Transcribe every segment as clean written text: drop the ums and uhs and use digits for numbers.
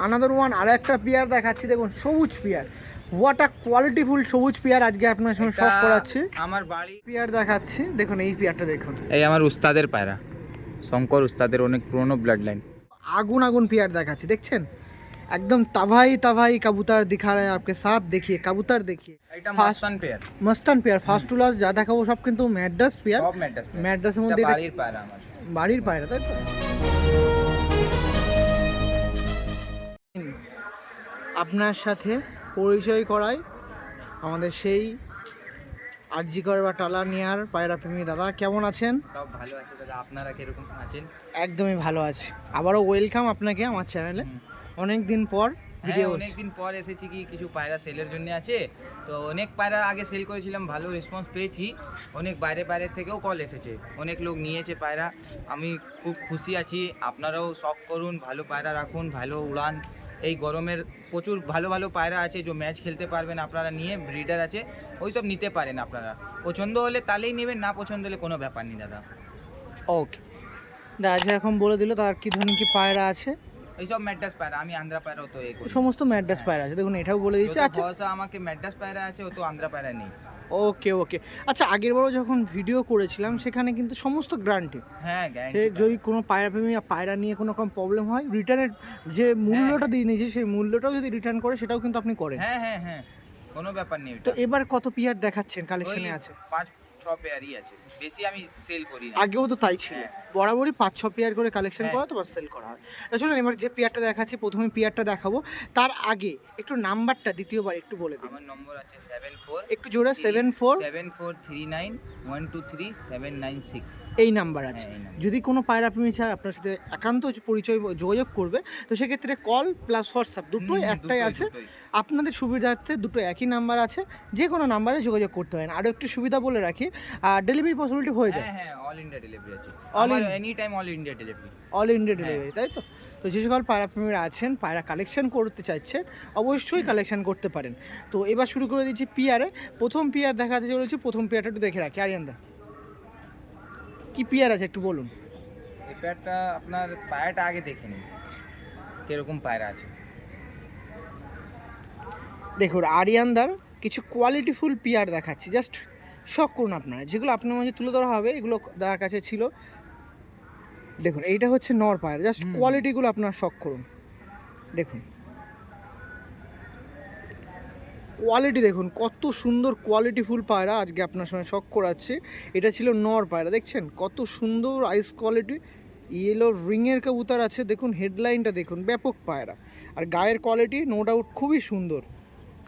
Another one আর একটা pair দেখাচ্ছি, দেখুন সবুজ পেয়ার। হোয়াট আ কোয়ালিটিফুল সবুজ পেয়ার আজকে আপনার সঙ্গে শখ করাচ্ছি। আমার বাড়ি পেয়ার দেখাচ্ছি, দেখুন এই পেয়ারটা দেখুন। এই আমার উস্তাদের পায়রা, শঙ্কর উস্তাদের অনেক পুরনো ব্লাড লাইন। আগুন আগুন পেয়ার দেখাচ্ছি, দেখছেন একদম তাভাই তাভাই কবুতর দিখা রা আপকে সাথ, দেখিয়ে কবুতর দেখিয়ে। এটা মাস্তান pair, Mastan pair first to last যা দেখাবো সব কিন্তু ম্যাড্রাস পেয়ার। সব ম্যাড্রাস। ম্যাড্রাসের মধ্যে এটা বাড়ির পায়রা, আমার বাড়ির পায়রা, তাই তো? আপনার সাথে পরিচয় করায় আমাদের সেই আরজিকর বা টালানিয়ার পায়রা প্রেমী দাদা, কেমন আছেন? সব ভালো আছে দাদা, আপনারা কিরকম আছেন? একদমই ভালো আছি। আবারও ওয়েলকাম আপনাকে আমার চ্যানেলে। অনেক দিন পর ভিডিও, অনেকদিন পর এসেছি। কিছু পায়রা সেলের জন্য আছে, তো অনেক পায়রা আগে সেল করেছিলাম, ভালো রেসপন্স পেয়েছি। অনেক বাইরের থেকেও কল এসেছে, অনেক লোক নিয়েছে পায়রা। আমি খুব খুশি আছি। আপনারাও শখ করুন, ভালো পায়রা রাখুন, ভালো উড়ান। এই গরমের প্রচুর ভালো ভালো পায়রা আছে, যে ম্যাচ খেলতে পারবেন আপনারা, নিয়ে ব্রিডার আছে, ওই সব নিতে পারেন আপনারা। পছন্দ হলে তাহলেই নেবেন, না পছন্দ হলে কোনো ব্যাপার নেই দাদা। ওকে দাদা যেরকম বলে দিল, তার কি ধরনের কি পায়রা আছে? এইসব ম্যাড্রাস পায়রা, আমি আন্ধ্রা পায়রাও তো এই করি। সমস্ত ম্যাড্রাস পায়রা আছে, দেখুন এটাও বলে দিয়েছে। আচ্ছা ভরসা আমাকে ম্যাড্রাস পায়রা আছে, ও তো আন্ধ্রা পায়রা নেই। ওকে ওকে। আচ্ছা আগের বারও যখন ভিডিও করেছিলাম সেখানে কিন্তু সমস্ত গ্যারান্টি। হ্যাঁ সে গ্যারান্টি। যদি কোনো পায়রা প্রেমী পায়রা নিয়ে কোনো রকম প্রবলেম হয়, রিটার্নের যে মূল্যটা দিয়ে নিয়েছে সেই মূল্যটাও যদি রিটার্ন করে সেটাও কিন্তু আপনি করেন। হ্যাঁ হ্যাঁ হ্যাঁ, কোনো ব্যাপার নেই। তো এবার কত পেয়ার দেখাচ্ছেন কালেকশনে আছে? 5-6 পেয়ারই আছে, বেশি আমি সেল করি না। আগেও তো তাই ছিল, বরাবরই 5-6 পেয়ার করে কালেকশন হ্যাঁ। করা তারপর সেল করা হয়। আসলে এবার যে পেয়ারটা দেখাচ্ছি, প্রথমে পেয়ারটা দেখাবো, তার আগে একটু নাম্বারটা দ্বিতীয়বার একটু বলে দিন। আমার নম্বর আছে 74, একটু জোরে 7439123796। এই নাম্বার আছে। হ্যাঁ, এই নাম্বার। যদি কোনো পায়রা প্রেমী চায় আপনার সাথে একান্ত পরিচয় যোগাযোগ করবে, তো সেক্ষেত্রে কল প্লাস হোয়াটসঅ্যাপ দুটোই একটাই আছে। আপনাদের সুবিধার্থে দুটো একই নাম্বার আছে, যে কোনো নাম্বারে যোগাযোগ করতে পারেন। আরও একটু সুবিধা বলে রাখি, ডেলিভারি পসিবিলিটি হয়ে যায়। হ্যাঁ হ্যাঁ, অল ইন্ডিয়া ডেলিভারি আছে, All all in- any time all India delivery. All India delivery, তাই তো? তো যে সকল পায়রা প্রেমীরা আছেন, পায়রা কালেকশন করতে চাইছেন, অবশ্যই কালেকশন করতে পারেন। তো এবার শুরু করে দিচ্ছি পিয়ারে। প্রথম পিয়ার দেখাতে চলেছি, প্রথম পিয়ারটা একটু দেখে রাখি। আরিয়ানদা কি পিয়ার আছে একটু বলুন। এই পেয়ারটা আপনার পায়রাটা আগে দেখে নিন কিরকম পায়রা আছে। দেখুন আরিয়ানদার কিছু কোয়ালিটিফুল পিয়ার দেখাচ্ছি, জাস্ট শখ করুন আপনারা। যেগুলো আপনার মাঝে তুলে ধরা হবে, এগুলো তার কাছে ছিল। দেখুন এইটা হচ্ছে নর পায়রা, জাস্ট কোয়ালিটিগুলো আপনারা শখ করুন। দেখুন কোয়ালিটি, দেখুন কত সুন্দর কোয়ালিটিফুল পায়রা আজকে আপনার সঙ্গে শখ করাচ্ছে। এটা ছিল নর পায়রা, দেখছেন কত সুন্দর আইস কোয়ালিটি, ইয়েলো রিংয়ের কবুতর আছে। দেখুন হেডলাইনটা দেখুন, ব্যাপক পায়রা। আর গায়ের কোয়ালিটি নো ডাউট খুবই সুন্দর,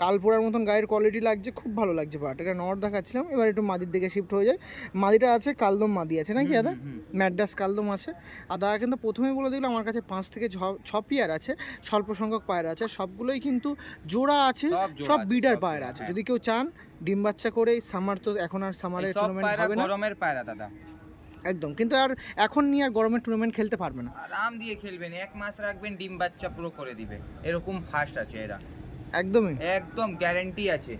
কালপোড়ার মতন গায়ের কোয়ালিটি লাগছে, খুব ভালো লাগছে পায়রাটা। এটা নর দেখাচ্ছিলাম, এবার একটু মাদির দিকে শিফট হয়ে যায়। মাদিটা আছে কালদম মাদি আছে নাকি দাদা? ম্যাড্রাস কালদম আছে। আর দাদা কিন্তু প্রথমেই বলে দিল আমার কাছে 5 থেকে 6 পেয়ার আছে, স্বল্প সংখ্যক পায়রা আছে, সবগুলোই কিন্তু জোড়া আছে, সব বিডার পায়রা আছে। যদি কেউ চান ডিম বাচ্চা করে, সামার তো এখন আর সামারে টুর্নামেন্ট হবে না, গরমের পায়রা দাদা একদম, কিন্তু আর এখন নিয়ে আর গরমের টুর্নামেন্ট খেলতে পারবে না। আরাম দিয়ে খেলবেন, 1 মাস রাখবেন, ডিম বাচ্চা পুরো করে দিবে, এরকম ফাস্ট আছে এরা, একদমই একদম গ্যারান্টি আছে।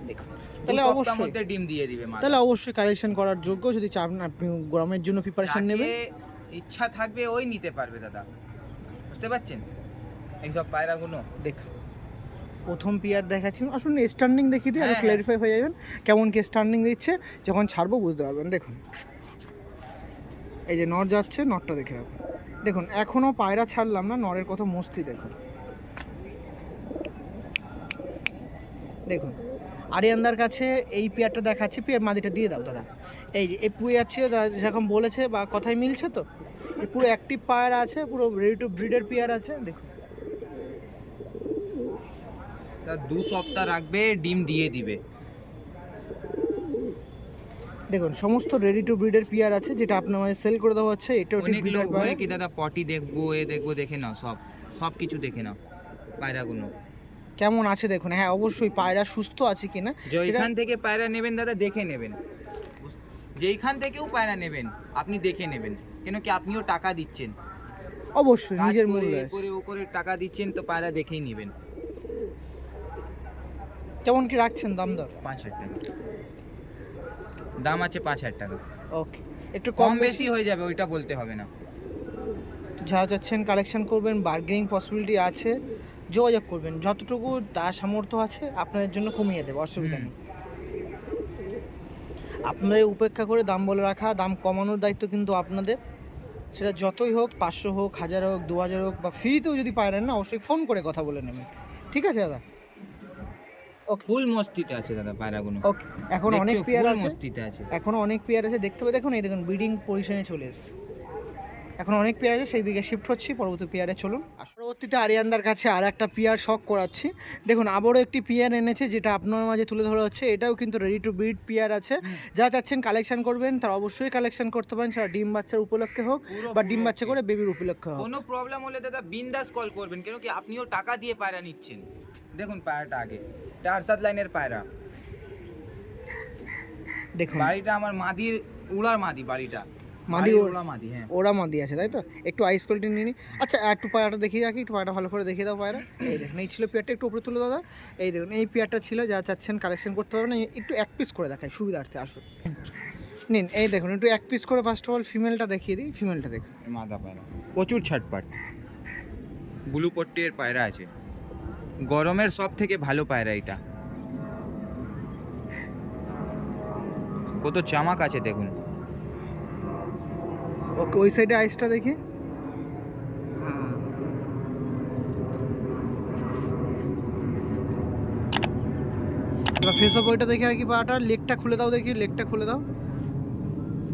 দেখুন তাহলে তাহলে অবশ্যই অবশ্যই, মধ্যে ডিম দিয়ে দিবে মাল। তাহলে অবশ্যই কালেকশন করার যোগ্য। যদি চান আপনি গরমের জন্য প্রিপারেশন নেবেন, ইচ্ছা থাকবে ওই নিতে পারবে দাদা, বুঝতে পারছেন এইসব পায়রাগুলো। দেখুন প্রথম পিয়ার দেখাচ্ছি, আসুন স্ট্যান্ডিং দেখিয়ে দিই, আরও হ্যাঁ। ক্ল্যারিফাই হয়ে যাবেন কেমন কি স্ট্যান্ডিং দিচ্ছে। যখন ছাড়বো বুঝতে পারবেন। দেখুন এই যে নর যাচ্ছে, নরটা দেখে রাখুন। দেখুন এখনও পায়রা ছাড়লাম না, নরের কত মস্তি দেখুন। দেখুন আরিয়ানদার কাছে এই পেয়ারটা দেখাচ্ছি, পেয়ার মাদিটা দিয়ে দাও দাদা। এই যে এই পুয়ে যাচ্ছে যেরকম বলেছে বা কথায় মিলছে, তো এই পুরো অ্যাক্টিভ পায়রা আছে, পুরো রেডি টু ব্রিডের পেয়ার আছে। দেখুন 2 সপ্তাহ রাখবে, ডিম দিয়ে দিবে। দেখুন সমস্ত রেডি টু ব্রিডের পেয়ার আছে, যেটা আপনার মানে সেল করে দেওয়া হচ্ছে। এটাও অনেক লোক হয় কি দাদা, পটি দেখবো এ দেখবো, দেখে নাও, সব কিছু দেখে নাও পায়রাগুলো কেমন আছে দেখুন। হ্যাঁ অবশ্যই পায়রা সুস্থ আছে কিনা, যেইখান থেকে পায়রা নেবেন দাদা দেখে নেবেন, যেইখান থেকেও পায়রা নেবেন আপনি দেখে নেবেন, কেন কি আপনিও টাকা দিচ্ছেন, অবশ্যই নিজের কাজ মূল্য করে আছে। করে ও করে টাকা দিচ্ছেন, তো পায়রা দেখেই নেবেন। কেমন কি রাখছেন দাম দর? 5,000 টাকা দাম আছে, 5,000 টাকা। ওকে একটু কম বেশি হয়ে যাবে, ওইটা বলতে হবে না। যারা চাচ্ছেন কালেকশন করবেন, বার্গেনিং পসিবিলিটি আছে, যোগাযোগ করবেন, যতটুকু তার সামর্থ্য আছে আপনাদের জন্য কমিয়ে দেবে, অসুবিধা নেই। আপনাদের উপেক্ষা করে দাম বলে রাখা, দাম কমানোর দায়িত্ব কিন্তু আপনাদের। সেটা যতই হোক, 500 হোক, 1000 হোক, 2000 হোক, বা ফ্রিতেও যদি পারেন না, অবশ্যই ফোন করে কথা বলে নেবেন। ঠিক আছে দাদা? ফুল মস্তিতে আছে দাদা পায়রাগুলো। ওকে, এখন অনেক পেয়ার আছে, মস্তিতে আছে। এখনও অনেক পেয়ার আছে, দেখতে পাবে। দেখুন এই দেখুন ব্রিডিং পজিশনে চলে এসেছে। এখন অনেক পেয়ার আছে, সেই দিকে শিফট হচ্ছি, পরবর্তী পেয়ারে চলুন। আর পরবর্তীতে আরিয়ানদার কাছে আর একটা পেয়ার শখ করাচ্ছি। দেখুন আবারও একটি পেয়ার এনেছে, যেটা আপনার মাঝে তুলে ধরা হচ্ছে। এটাও কিন্তু রেডি টু ব্রিড পেয়ার আছে। যারা চাচ্ছেন কালেকশন করবেন তারা অবশ্যই কালেকশন করতে পারেন, সেটা ডিম বাচ্চার উপলক্ষে হোক বা ডিম বাচ্চা করে বেবির উপলক্ষে হোক। কোনো প্রবলেম হলে দাদা বিন্দাস কল করবেন, কেন কি আপনিও টাকা দিয়ে পায়রা নিচ্ছেন। দেখুন পায়রাটা আগে, এটা আরশাদ লাইনের পায়রা। দেখুন বাড়িটা আমার মাদির, উড়ার মাদি বাড়িটা। মাদি ওড়া মাদি, হ্যাঁ ওরা মাদি আছে, তাই তো? একটু আইস কোয়ালিটি নিয়ে নিই। আচ্ছা একটু পায়রাটা দেখিয়ে রাখি, একটু পায়রাটা ভালো করে দেখিয়ে দাও পায়রা। এই দেখুন এই ছিল পেয়ারটা, একটু উপরে তুলে দাদা। এই দেখুন এই পেয়ারটা ছিল, যা চাচ্ছেন কালেকশন করতে পারবেন। একটু এক পিস করে দেখায় সুবিধার্থে, আসুন নিন। এই দেখুন একটু এক পিস করে ফার্স্ট অফ অল ফিমেলটা দেখিয়ে দিই। ফিমেলটা দেখুন, মাদা পায়রা, প্রচুর ছাটপাট, ব্লু পট্টির পায়রা আছে। গরমের সব থেকে ভালো পায়রা এটা। কত চামাক আছে দেখুন। ওকে ওই সাইডে আইসটা দেখি। এবার ফেস অফ ওইটা দেখে আর কি, পাটা লেগটা খুলে দাও দেখি, লেগটা খুলে দাও।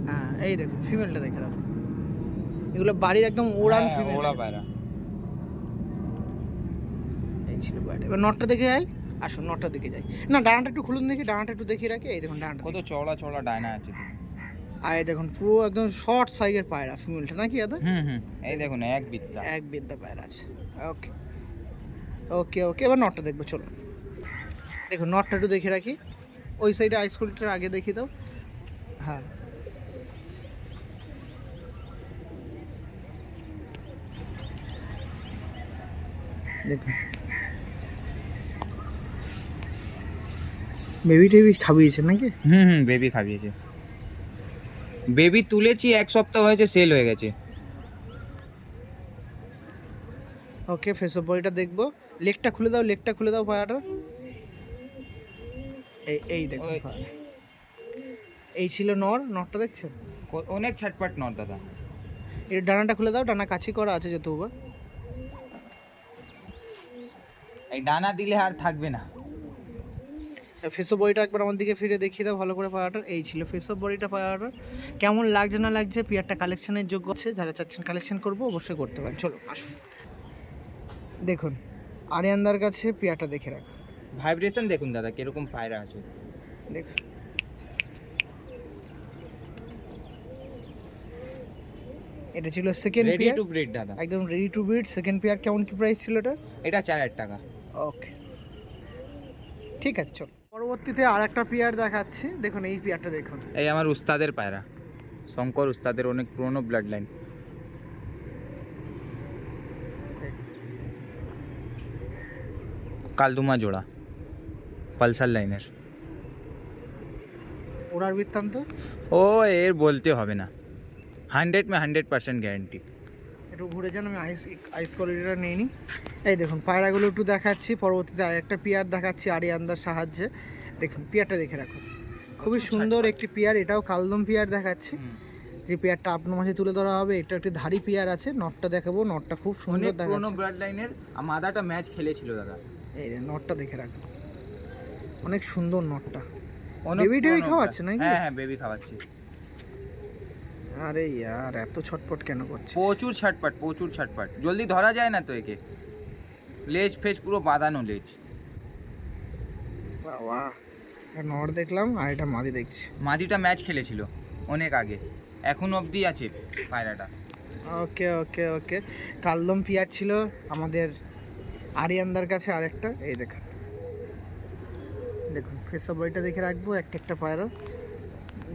হ্যাঁ এই দেখুন ফিমেলটা দেখে রাখো। এগুলো বাড়ির একদম ওড়ান ফিমেল। ওড়া পায়রা। এই ছিল পায়রা। এবার নটটা দেখে যাই, আসুন নটটা দেখে যাই। না ডানাটা একটু খুলুন দেখি, ডানাটা একটু দেখিয়ে রাখি। এই দেখুন ডানাটা কত চওড়া চওড়া ডায়না আছে। আর এই দেখুন পুরো একদম শর্ট সাইজের পায়রা ফিমেলটা, নাকি দাদা? এই দেখুন এক বিদ্যা, এক বিদ্যা পায়রা আছে। ওকে ওকে ওকে, এবার নটটা দেখবো চলো। দেখুন নটটা একটু দেখে রাখি, ওই সাইডে আইস কোয়ালিটির আগে দেখিয়ে দাও। হ্যাঁ দেখুন বেবি টেবি খাবিয়েছে নাকি? বেবি খাবিয়েছে। বেবি তুলেছি, এক সপ্তাহ হয়েছে, সেল হয়ে গেছে। ওকে ফেস অফ বডিটা দেখবো। লেগটা খুলে দাও, লেগটা খুলে দাও পায়াটা। এই এই দেখো এই ছিল নর। নরটা দেখছেন অনেক ছাটপাট নর দাদা। এর ডানাটা খুলে দাও, ডানা কাছি করা আছে যত হোক। এই ডানা দিলে আর থাকবে না। ফেস অফ বডিটা একবার আমার দিকে ফিরে দেখিয়ে দাও ভালো করে পায়াটার। এই ছিল ফেস অফ বডিটা পায়াটার। কেমন লাগছে না লাগছে, পেয়ারটা কালেকশনের যোগ্য আছে। যারা চাচ্ছেন কালেকশন করবো অবশ্যই করতে পারেন। চলো আসুন দেখুন আরিয়ানদার কাছে পেয়ারটা দেখে রাখ। ভাইব্রেশন দেখুন দাদা কিরকম পায়রা আছে। দেখুন এটা ছিল second ready pair, two breed দাদা, একদম ready to breed second pair. কেমন কি প্রাইস ছিল এটা? এটা 4000 টাকা। ওকে ঠিক আছে চলো। পরবর্তীতে আর একটা পেয়ার দেখাচ্ছি। দেখুন এই পেয়ারটা দেখুন। এই আমার উস্তাদের পায়রা, শঙ্কর উস্তাদের অনেক পুরনো ব্লাড লাইন। কালদুমা জোড়া, পালসার লাইনের। ওরার বৃত্তান্ত ও এর বলতে হবে না, 100% গ্যারেন্টি। একটু ঘুরে যান, আমি আইস আইস কোয়ালিটিটা নিয়ে নিই। এই দেখুন পায়রাগুলো একটু দেখাচ্ছি। পরবর্তীতে আরেকটা পেয়ার দেখাচ্ছি আরিয়ানদার সাহায্যে। দেখুন পেয়ারটা দেখে রাখুন, খুবই সুন্দর একটি পেয়ার। এটাও কালদম পেয়ার দেখাচ্ছি, যে পেয়ারটা আপনার মাঝে তুলে ধরা হবে। এটা একটি ধাড়ি পেয়ার আছে। নটটা দেখাবো, নটটা খুব সুন্দর পুরনো দেখাচ্ছে। ব্লাড লাইনের, মাদাটা ম্যাচ খেলেছিল দাদা। এই যে নটটা দেখে রাখুন, অনেক সুন্দর নটটা। অনেক বেবি টেবি পুরনো খাওয়াচ্ছে blood- নাকি? হ্যাঁ বেবি খাওয়াচ্ছে। আরে ইয়ার এত ছটপট কেন করছে? প্রচুর ছাটপাট, জলদি ধরা যায় না তো একে। লেজ ফেজ পুরো বাঁধানো লেজ। বাবা নর দেখলাম, আর এটা মাদি দেখছি। মাদিটা ম্যাচ খেলেছিল অনেক আগে, এখন অবধি আছে পায়রাটা। ওকে ওকে ওকে, কালদম পেয়ার ছিল আমাদের আরিয়ানদার কাছে আরেকটা। এই দেখুন দেখুন ফেস অফ বডিটা দেখে রাখবো। একটা একটা পায়রা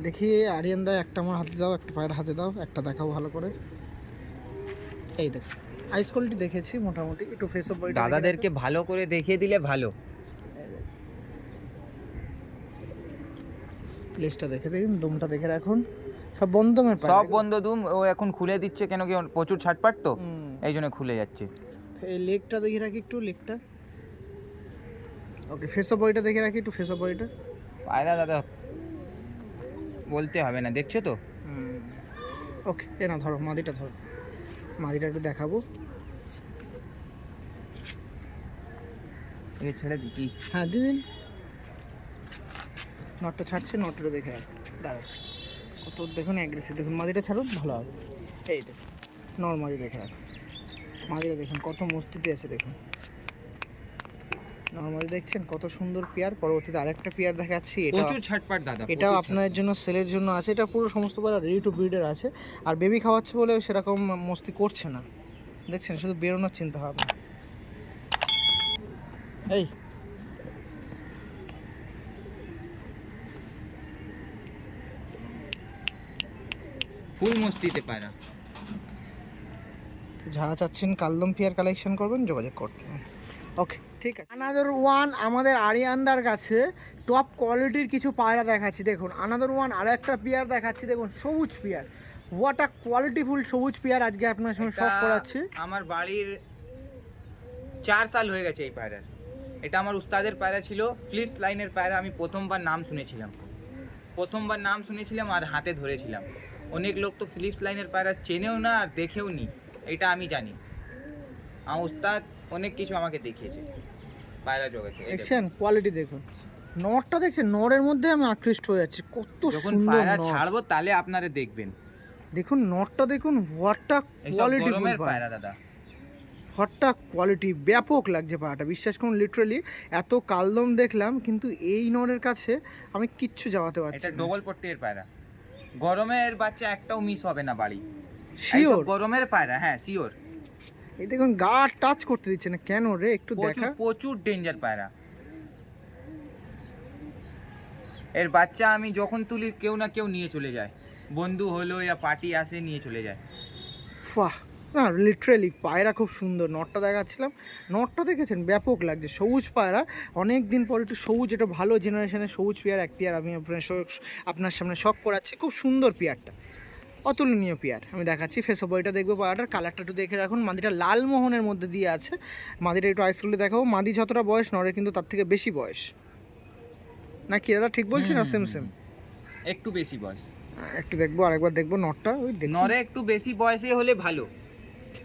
দেখি। আরিয়ানদা একটা আমার হাতে দাও, একটা পায়রা হাতে দাও, একটা দেখাও ভালো করে। এই দেখুন আইস কোয়ালিটি দেখেছি মোটামুটি। একটু ফেস অফ বডিটা দাদাদেরকে ভালো করে দেখিয়ে দিলে ভালো। প্লেসটা দেখে দেখুন, দমটা দেখে রাখুন। সব বন্ধমের পায়রা সব এগুলো? বন্ধ দুম, ও এখন খুলে দিচ্ছে কেন কি ওর প্রচুর ছাটপাট তো, হুম। এই জন্য খুলে যাচ্ছে। এই লেগটা দেখে রাখি একটু, লেগটা। ওকে, ফেস অফ বডিটা দেখে রাখি একটু, ফেস অফ বডিটা। পায়রা দাদা বলতে হবে না, দেখছো তো। ওকে, এ না ধরো মাদিটা, ধরো মাদিটা একটু দেখাবো। এ ছেড়ে দিই। হ্যাঁ দিন, নটটা ছাড়ছে, নটটা দেখে রাখো। দাঁড়াও, কত দেখুন অ্যাগ্রেসিভ, দেখুন মাদিটা ছাড়ুন ভালো হবে। এই দেখুন নর্মালি দেখে রাখো, মাদিটা দেখুন কত মস্তিতে আছে, দেখুন নর্মালি দেখছেন কত সুন্দর পেয়ার। পরবর্তীতে আরেকটা পেয়ার দেখাচ্ছি, এটা প্রচুর ছাটপাট দাদা, এটাও আপনাদের জন্য সেলের জন্য আছে। এটা পুরো সমস্ত পায়রা রেডি টু ব্রিডের আছে, আর বেবি খাওয়াচ্ছে বলে সেরকম মস্তি করছে না, দেখছেন শুধু বেরোনোর চিন্তা ভাবনা। এই ফুল মস্তিতে পায়রা। যারা চাচ্ছেন কালদম পেয়ার কালেকশন করবেন যোগাযোগ করতে। ওকে ঠিক আছে। আনাদার ওয়ান আমাদের আরিয়ানদার কাছে টপ কোয়ালিটির কিছু পায়রা দেখাচ্ছি, দেখুন আনাদার ওয়ান আরও একটা পেয়ার দেখাচ্ছি, দেখুন সবুজ পেয়ার। হোয়াট আ কোয়ালিটিফুল সবুজ পেয়ার আজকে আপনার সঙ্গে শখ করাচ্ছি। আমার বাড়ির 4 সাল হয়ে গেছে এই পায়রার। এটা আমার উস্তাদের পায়রা ছিল, ফ্লিপস লাইনের পায়রা। আমি প্রথমবার নাম শুনেছিলাম আর হাতে ধরেছিলাম। অনেক লোক তো ফিলিপস লাইনের পায়রা চেনেও না আর দেখেও নি, এটা আমি জানি। আমার উস্তাদ অনেক কিছু আমাকে দেখিয়েছে পায়রা জগতে। দেখছেন কোয়ালিটি, দেখুন নরটা দেখছেন, নরের মধ্যে আমি আকৃষ্ট হয়ে যাচ্ছি, কত যখন সুন্দর পায়রা নর। ছাড়বো তাহলে আপনারা দেখবেন। দেখুন নরটা দেখুন, হোয়াটটা এইসব কোয়ালিটি গরমের পায়রা দাদা, হটটা কোয়ালিটি ব্যাপক লাগছে পায়রাটা, বিশ্বাস করুন। লিটারালি এত কালদম দেখলাম, কিন্তু এই নরের কাছে আমি কিচ্ছু যাওয়াতে পারছি এটা না। ডবল পট্টির পায়রা। গরমের বাচ্চা একটাও মিস হবে না বাড়ি। শিওর এইসব গরমের পায়রা, হ্যাঁ শিওর। এই দেখুন গা টাচ করতে দিচ্ছে না কেন রে, একটু দেখা। প্রচুর ডেঞ্জার পায়রা। এর বাচ্চা আমি যখন তুলি কেউ না কেউ নিয়ে চলে যায়, বন্ধু হলো ইয়া পার্টি আসে নিয়ে চলে যায়। ফাহ, না লিটারেলি পায়রা খুব সুন্দর। নটটা দেখাচ্ছিলাম, নটটা দেখেছেন ব্যাপক লাগছে, সবুজ পায়রা। অনেক দিন পর একটু সবুজ, এটা ভালো জেনারেশনের সবুজ পেয়ার, এক পেয়ার আমি আপনার সামনে শখ করাচ্ছি। খুব সুন্দর পেয়ারটা, অতুলনীয় পেয়ার। আমি দেখাচ্ছি ফেস অফ বডিটা দেখবো, পায়রাটার কালারটা একটু দেখে রাখুন। মাদিটা লাল মোহনের মধ্যে দিয়ে আছে, মাদিটা একটু আইস করলে দেখাবো। মাদি যতটা বয়স, নরে কিন্তু তার থেকে বেশি বয়স, না কি দাদা ঠিক বলছি না? সেম সেম, একটু বেশি বয়স। একটু দেখবো, আরেকবার দেখবো নটটা, ওই দেখুন। নরে একটু বেশি বয়সে হলে ভালো,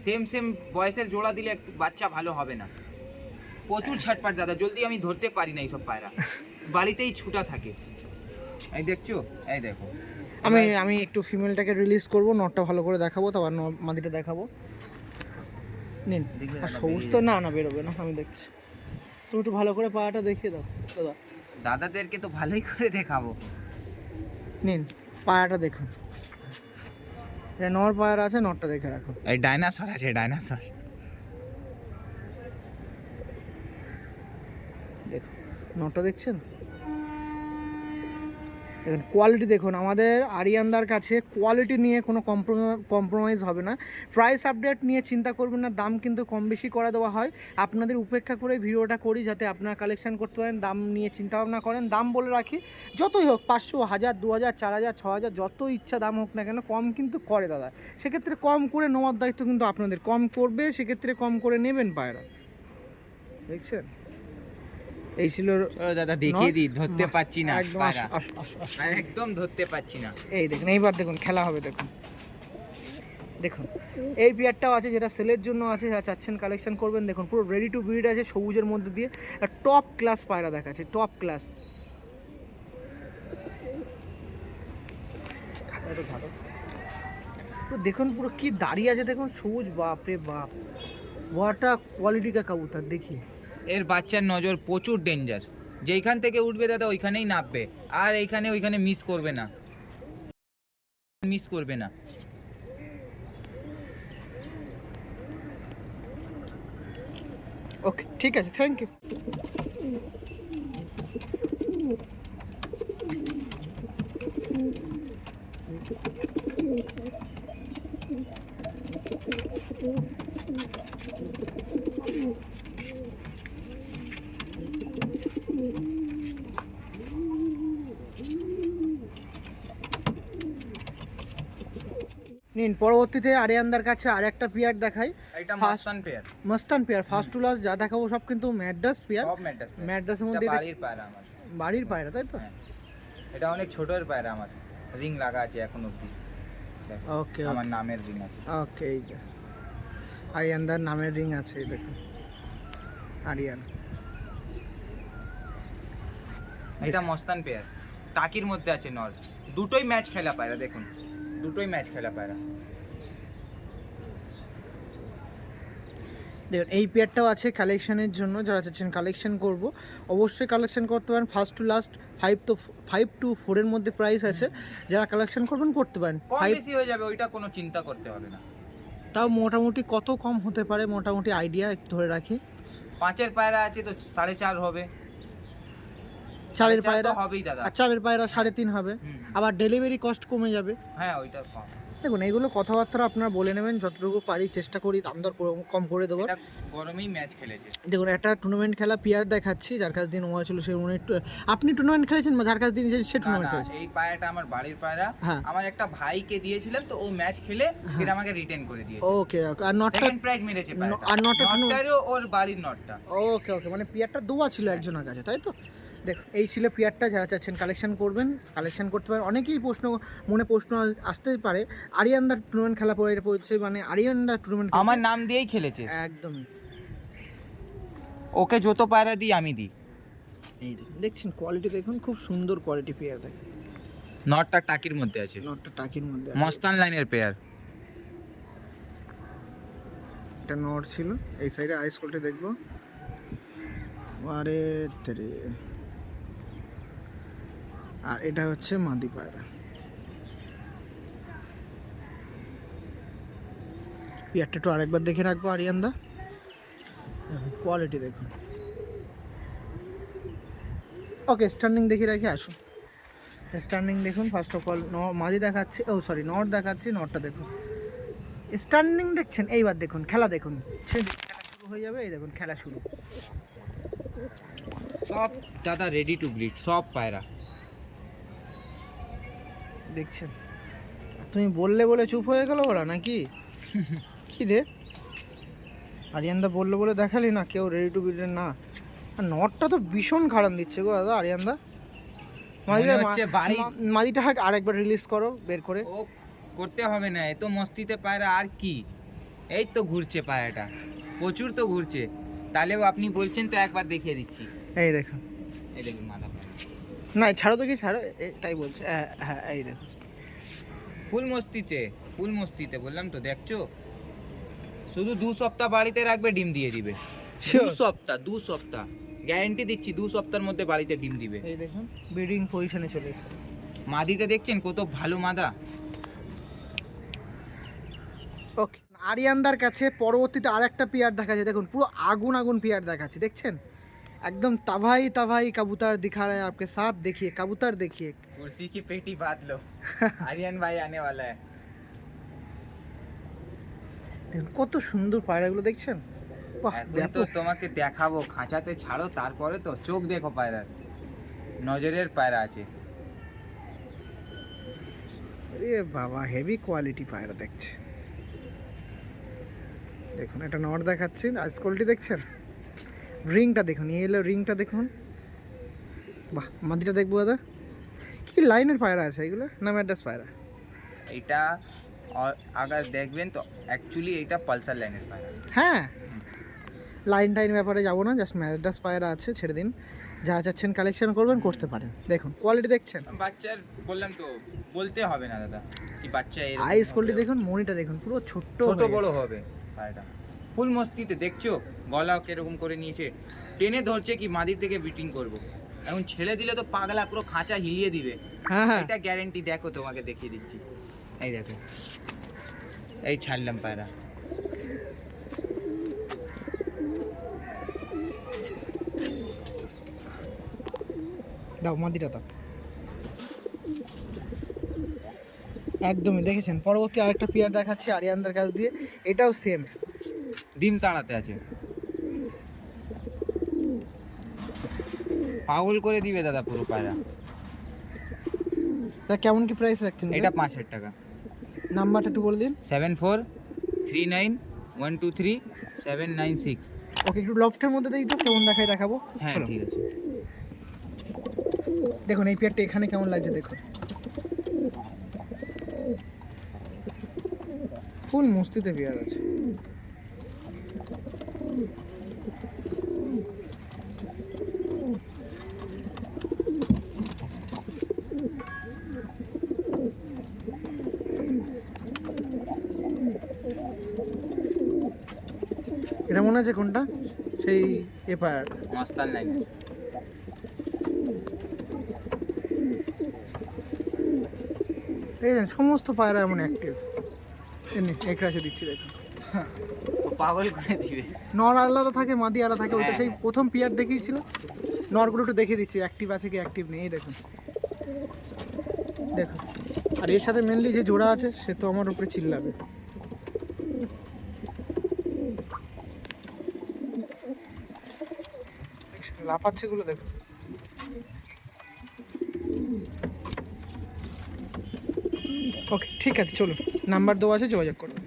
সেম বয়সের জোড়া দিলে একটু বাচ্চা ভালো হবে না। প্রচুর ছাটপাট দাদা, জলদি আমি ধরতে পারি না এইসব পায়রা, বাড়িতেই ছুটা থাকে। এই দেখছো, এই দেখো। আমি একটু ফিমেলটাকে রিলিজ করব, নটটা ভালো করে দেখাবো, তারপর মাদিটা দেখাবো। নিন। দেখবে আর দাদা, সবুজ তো না না বেরোবে না, আমি দেখছি। তুমি একটু ভালো করে পায়াটা দেখিয়ে দাও দাদা। দাদাদেরকে তো ভালোই করে দেখাবো। নিন পায়াটা দেখুন, এটা নর পায়ার আছে, নটটা দেখে রাখো। এই ডাইনোসর আছে, ডাইনোসর। দেখুন নটটা দেখছেন, দেখুন কোয়ালিটি দেখুন। আমাদের আরিয়ানদার কাছে কোয়ালিটি নিয়ে কোনো কম্প্রোমাইজ হবে না। প্রাইস আপডেট নিয়ে চিন্তা করবেন না, দাম কিন্তু কম বেশি করে দেওয়া হয়। আপনাদের উপেক্ষা করে ভিডিওটা করি যাতে আপনারা কালেকশন করতে পারেন, দাম নিয়ে চিন্তা ভাবনা করেন। দাম বলে রাখি, যতই হোক 500, 1000, 2000, 4000, 6000, যত ইচ্ছা দাম হোক না কেন, কম কিন্তু করে দাদা। সেক্ষেত্রে কম করে নেওয়ার দায়িত্ব কিন্তু আপনাদের, কম করবে সেক্ষেত্রে কম করে নেবেন পায়রা, দেখছেন। এই ছিল দাদা দেখিয়ে দিই, ধরতে পাচ্ছি না একদম, পায়রা, আসো। একদম ধরতে পাচ্ছি না। এই দেখুন, এইবার দেখুন খেলা হবে, দেখুন দেখুন। এই পেয়ারটাও আছে যেটা সেলের জন্য আছে, যা চাচ্ছেন কালেকশন করবেন। দেখুন পুরো রেডি টু ব্রিড আছে, সবুজের মধ্যে দিয়ে টপ ক্লাস পায়রা দেখাচ্ছে, টপ ক্লাস। পুরো দেখুন পুরো কি দাঁড়িয়ে আছে, দেখুন সবুজ, বাপ রে বাপ, ওয়াটা কোয়ালিটি কা কবুতর দেখি। এর বাচ্চার নজর প্রচুর ডেঞ্জার, যেইখান থেকে উঠবে দাদা ওইখানেই নামবে, আর ওইখানে মিস করবে না। ওকে ঠিক আছে, থ্যাংক ইউ। নিন পরবর্তীতে আরিয়ানদার কাছে আর একটা পেয়ার দেখাই, এটা First- Mustan pair, Mastan pair. First to last যা দেখাবো সব কিন্তু ম্যাড্রাস পেয়ার। সব ম্যাড্রাস পেয়ার। ম্যাড্রাসের এটা মধ্যে এটা বাড়ির পায়রা আমার। বাড়ির পায়রা, তাই তো? হ্যাঁ। এটা অনেক ছোটর পায়রা আমার, রিং লাগা আছে এখন অবধি। দেখো, ওকে আমার নামের রিং আছে। ওকে, এই যে আরিয়ানদার নামের রিং আছে, এই দেখুন আরিয়ান। এটা মস্তান পেয়ার, টাকির মধ্যে আছে নর, দুটোই ম্যাচ খেলা পায়রা, দেখুন দুটোই ম্যাচ খেলা পায়রা। দেখুন এই পেয়ারটাও আছে কালেকশনের জন্য, যারা চাচ্ছেন কালেকশন করব অবশ্যই কালেকশন করতে পারেন। ফার্স্ট টু লাস্ট 5 to 4 এর মধ্যে প্রাইস আছে, যারা কালেকশন করবেন করতে পারেন। কম 5 বেশি হয়ে যাবে, ওইটা কোনো চিন্তা করতে হবে না। তাও মোটামুটি কত কম হতে পারে, মোটামুটি আইডিয়া একটু ধরে রাখি। 5-এর পায়রা আছে তো 4.5 হবে, 4-এর 4.5 পায়রা তো হবেই দাদা। আর 4-এর পায়রা 3.5 হবে, হুম। আবার ডেলিভারি কস্ট কমে যাবে। হ্যাঁ ওইটা কম। দেখুন এইগুলো কথাবার্তা আপনারা বলে নেবেন, যতটুকু পারি চেষ্টা করি দাম দর কম করে দেবো। এটা গরমেই ম্যাচ খেলেছে। দেখুন একটা টুর্নামেন্ট খেলা পেয়ার দেখাচ্ছি, যার কাছ দিন ওয়া ছিল সেই আপনি টুর্নামেন্ট খেলেছেন বা যার কাছ দিন সে না টুর্নামেন্ট না, খেলেছে? এই পায়রাটা আমার বাড়ির পায়রা, হ্যাঁ। আমার একটা ভাইকে দিয়েছিলাম তো ও ম্যাচ খেলে ফির আমাকে রিটার্ন করে দিয়েছে। ওকে ওকে, আর নটটা? সেকেন্ড প্রাইজ মেরেছে পায়রাটা। আর নটটা নটটারও ওর বাড়ির নটটা। ওকে ওকে, মানে পেয়ারটা দোয়া ছিল একজনের কাছে, তাই তো? দেখুন এই ছিল পেয়ারটা, যারা চাচ্ছেন কালেকশন করবেন কালেকশন করতে পারেন। অনেকেই মনে প্রশ্ন আসতেই পারে, আরিয়ানদার টুর্নামেন্ট খেলা পড়েছে মানে আরিয়ানদার টুর্নামেন্ট আমার নাম দিয়েই খেলেছে, একদমই। ওকে যত পায়রা দিই আমি দিই। এই দেখুন, দেখছেন কোয়ালিটি দেখুন, খুব সুন্দর কোয়ালিটি পেয়ার। দেখুন নটটা টাকির মধ্যে আছে, নটটা টাকির মধ্যে আছে। মস্তান লাইনের পেয়ার। এটা নট ছিল, এই সাইডে আইস কোয়ালিটি দেখবো। আরে তেরে, আর এটা হচ্ছে মাদি পায়রা। পেয়ারটা একটু আরেকবার দেখে রাখবো আরিয়ানদা, কোয়ালিটি দেখুন। ওকে স্টার্নিং দেখে রাখি, আসুন স্টার্নিং দেখুন। ফার্স্ট অফ অল মাদি দেখাচ্ছি, ও সরি নট দেখাচ্ছি, নটটা দেখুন। স্টার্নিং দেখছেন, এইবার দেখুন খেলা দেখুন, খেলা শুরু হয়ে যাবে। এই দেখুন খেলা শুরু, সব দাদা রেডি টু ব্লিড, সব পায়রা দেখছেন। তুমি বললে বলে চুপ হয়ে গেল ওরা নাকি? কি রে আরিয়ানদা বললো বলে দেখালি না, কেউ রেডি টু বিল্ডের না। আর নটটা তো ভীষণ খারাপ দিচ্ছে গো দাদা আরিয়ানদা। মাদিটা হাট আরেকবার রিলিজ করো বের করে। ও করতে হবে না, এত মস্তিতে পায়রা আর কি। এই তো ঘুরছে পায়রাটা, প্রচুর তো ঘুরছে। তাহলেও আপনি বলছেন তো একবার দেখিয়ে দিচ্ছি। এই দেখুন, এই দেখুন মাথা পায়রা, না ছাড়ো দেখি ছাড়ো, তাই বলছে। হ্যাঁ এই দেখুন ফুল মস্তিতে বললাম তো, দেখছো? শুধু 2 সপ্তাহ বাড়িতে রাখবে, ডিম দিয়ে দিবে। 2 সপ্তাহ গ্যারান্টি দিচ্ছি, 2 সপ্তাহের মধ্যে বাড়িতে ডিম দিবে। এই দেখুন ব্রিডিং পজিশনে চলে এসছে। মাদিটা দেখছেন কত ভালো মাদা। ওকে আরিয়ানদার কাছে পরবর্তীতে আর একটা পেয়ার দেখাচ্ছে, দেখুন পুরো আগুন আগুন পেয়ার দেখাচ্ছে, দেখছেন एकदम तबाही तबाही कबूतर दिखा रहे हैं आपके साथ। देखिए कबूतर देखिए, कुर्सी की पेटी बांध लो, आर्यन भाई आने वाला है। কত সুন্দর পায়রাগুলো দেখছেন। বাহ, এখন তো তোমাকে দেখাবো, খাঁচাতে ছাড়ো তারপরে তো। চোখ দেখো পায়রার, নজরের পায়রা আছে। এ বাবা হেভি কোয়ালিটি পায়রা দেখছে। দেখুন এটা নট দেখাচ্ছি, আইস কোয়ালিটি দেখছেন, রিংটা দেখুন, ইয়েলো রিংটা দেখুন। বাহ মাদিটা দেখবো দাদা, কি লাইনের পায়রা আছে এগুলো, না ম্যাড্রাস পায়রা? এটা আগার দেখবেন তো অ্যাকচুয়ালি এটা পালসার লাইনের পায়রা। হ্যাঁ লাইন টাইন ব্যাপারে যাবো না, জাস্ট ম্যাড্রাস পায়রা আছে, ছেড়ে দিন। যারা চাচ্ছেন কালেকশন করবেন করতে পারেন। দেখুন কোয়ালিটি দেখছেন, বাচ্চার বললাম তো, বলতে হবে না দাদা কি বাচ্চা। আইস কোয়ালিটি দেখুন, মনিটা দেখুন, পুরো ছোট্ট ছোট বড় হবে পায়রাটা। ফুল মস্তিতে দেখছো, গলা কিরকম করে নিয়েছে, টেনে ধরছে কি মাদি থেকে বিটিং করব। এখন ছেড়ে দিলে তো পাগলা পুরো খাঁচা হিলিয়ে দিবে। হ্যাঁ হ্যাঁ এটা গ্যারান্টি, দেখো তোমাকে দেখিয়ে দিচ্ছি। এই দেখো, এই ছাড়লাম পায়রা। দাও মাদিটা দাও, একদমই দেখেছেন। পরবর্তী আরেকটা পেয়ার দেখাচ্ছি আরিয়ানদার কাছ দিয়ে, এটাও সেম ডিম তাড়াতে আছে, পাগল করে দিবে দাদা পুরো পায়রা। তা কেমন কি প্রাইস রাখছেন? এটা 5,000 টাকা। নাম্বারটা একটু বলে দিন। 7439123796। ওকে, একটু লফটের মধ্যে দেখি তো কেমন দেখায়, দেখাবো। হ্যাঁ চলো। ঠিক আছে। দেখুন এই পেয়ারটা এখানে কেমন লাগছে দেখুন, ফুল মস্তিতে পেয়ার আছে। এটা মনে আছে কোনটা, সেই এপার মস্তান লাইন। দেখেছেন সমস্ত পায়রা এমন অ্যাক্টিভ। এমনি একরাশে দিচ্ছি দেখুন, ও পাগল করে দিবে। নর আলাদা থাকে, মাদি আলাদা থাকে, ওইটা হ্যাঁ, সেই প্রথম পিয়ার দেখিয়েছিল। নরগুলো একটু দেখিয়ে দিচ্ছি অ্যাক্টিভ আছে কি অ্যাক্টিভ নেই, এই দেখুন দেখুন। আর এর সাথে মেনলি যে জোড়া আছে সে তো আমার উপরে চিল্লাবে। লাফাচ্ছে গুলো দেখুন। ওকে ঠিক আছে, চলুন নাম্বার দেওয়া আছে, যোগাযোগ করুন।